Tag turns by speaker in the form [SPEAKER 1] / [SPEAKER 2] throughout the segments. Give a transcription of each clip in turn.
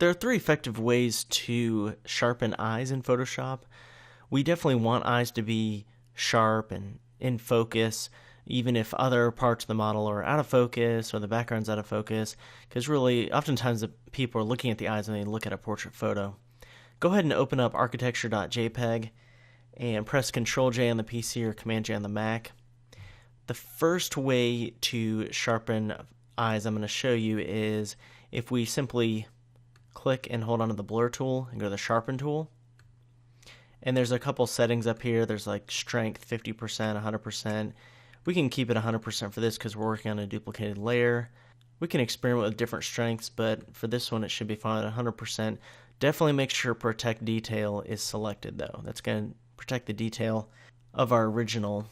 [SPEAKER 1] there are three effective ways to sharpen eyes in Photoshop. We definitely want eyes to be sharp and in focus, even if other parts of the model are out of focus or the background's out of focus, because really, oftentimes the people are looking at the eyes when they look at a portrait photo. Go ahead and open up architecture.jpg and press Ctrl-J on the PC or Command-J on the Mac. The first way to sharpen eyes I'm going to show you is if we simply click and hold on to the blur tool and go to the sharpen tool. And there's a couple settings up here. There's like strength 50%, 100%. We can keep it 100% for this because we're working on a duplicated layer. We can experiment with different strengths, but for this one it should be fine at 100%. Definitely make sure protect detail is selected though. That's going to protect the detail of our original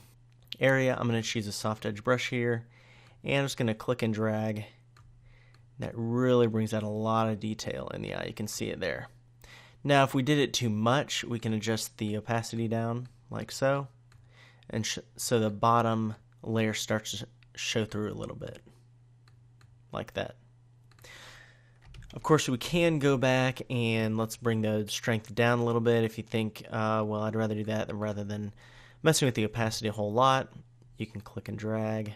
[SPEAKER 1] area. I'm going to choose a soft edge brush here, and I'm just going to click and drag. That really brings out a lot of detail in the eye. You can see it there. Now if we did it too much, we can adjust the opacity down like so, and so the bottom layer starts to show through a little bit like that. Of course, we can go back and let's bring the strength down a little bit if you think, well, I'd rather do that rather than messing with the opacity a whole lot. You can click and drag.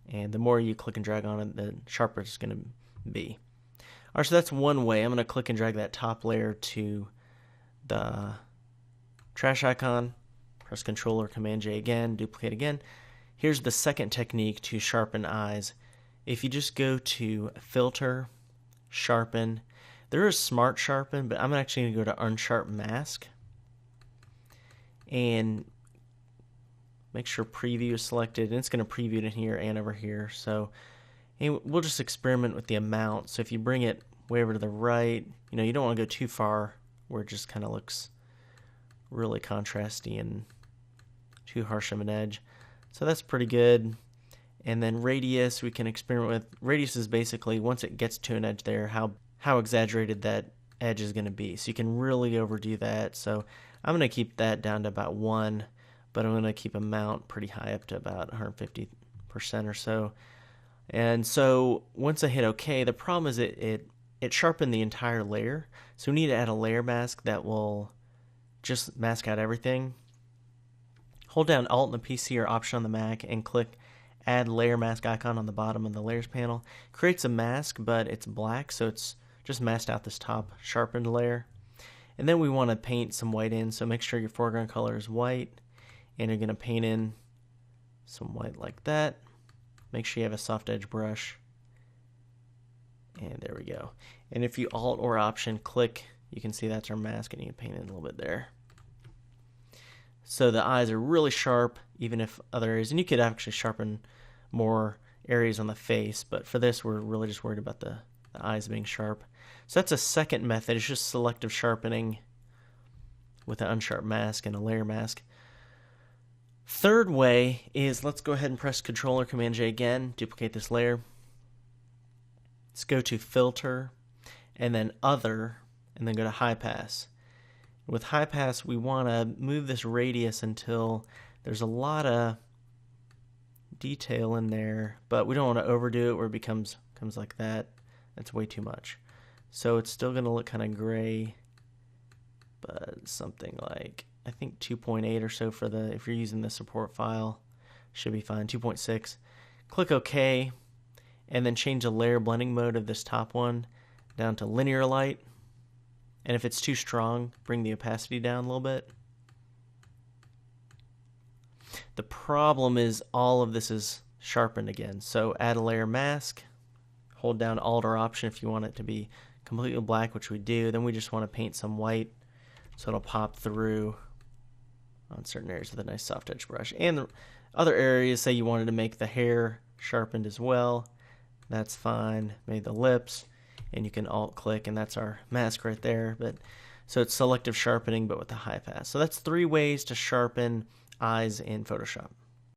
[SPEAKER 1] And the more you click and drag on it, the sharper it's going to be. All right, so that's one way. I'm going to click and drag that top layer to the trash icon. Press Control or Command-J again, duplicate again. Here's the second technique to sharpen eyes. If you just go to Filter, Sharpen, there is Smart Sharpen, but I'm actually going to go to Unsharp Mask. And make sure Preview is selected, and it's going to preview it in here and over here. So and we'll just experiment with the amount. So if you bring it way over to the right, you don't want to go too far where it just kind of looks really contrasty and too harsh of an edge. So that's pretty good. And then radius, we can experiment with. Radius is basically, once it gets to an edge there, how exaggerated that edge is going to be. So you can really overdo that. So I'm going to keep that down to about 1, but I'm going to keep amount pretty high up to about 150% or so. And so once I hit OK, the problem is it sharpened the entire layer. So we need to add a layer mask that will just mask out everything. Hold down Alt on the PC or Option on the Mac and click Add Layer Mask icon on the bottom of the Layers panel. Creates a mask, but it's black, so it's just masked out this top sharpened layer. And then we want to paint some white in, so make sure your foreground color is white, and you're going to paint in some white like that. Make sure you have a soft edge brush, and there we go. And if you Alt or Option click, you can see that's our mask, and you can paint in a little bit there. So the eyes are really sharp, even if other areas, and you could actually sharpen more areas on the face, but for this we're really just worried about the eyes being sharp. So that's a second method. It's just selective sharpening with an unsharp mask and a layer mask. Third way is, let's go ahead and press Control or Command-J again, duplicate this layer. Let's go to Filter, and then Other, and then go to High Pass. With High Pass, we want to move this radius until there's a lot of detail in there, but we don't want to overdo it where it comes like that. That's way too much. So it's still going to look kind of gray, but something like, I think 2.8 or so for the, if you're using the support file, should be fine, 2.6. Click OK, and then change the layer blending mode of this top one down to linear light. And if it's too strong, bring the opacity down a little bit. The problem is all of this is sharpened again. So add a layer mask, hold down Alt or Option if you want it to be completely black, which we do. Then we just want to paint some white so it'll pop through on certain areas with a nice soft edge brush. And the other areas, say you wanted to make the hair sharpened as well, that's fine. Maybe the lips. And you can Alt click, and that's our mask right there. But so it's selective sharpening, but with the high pass. So that's 3 ways to sharpen eyes in Photoshop.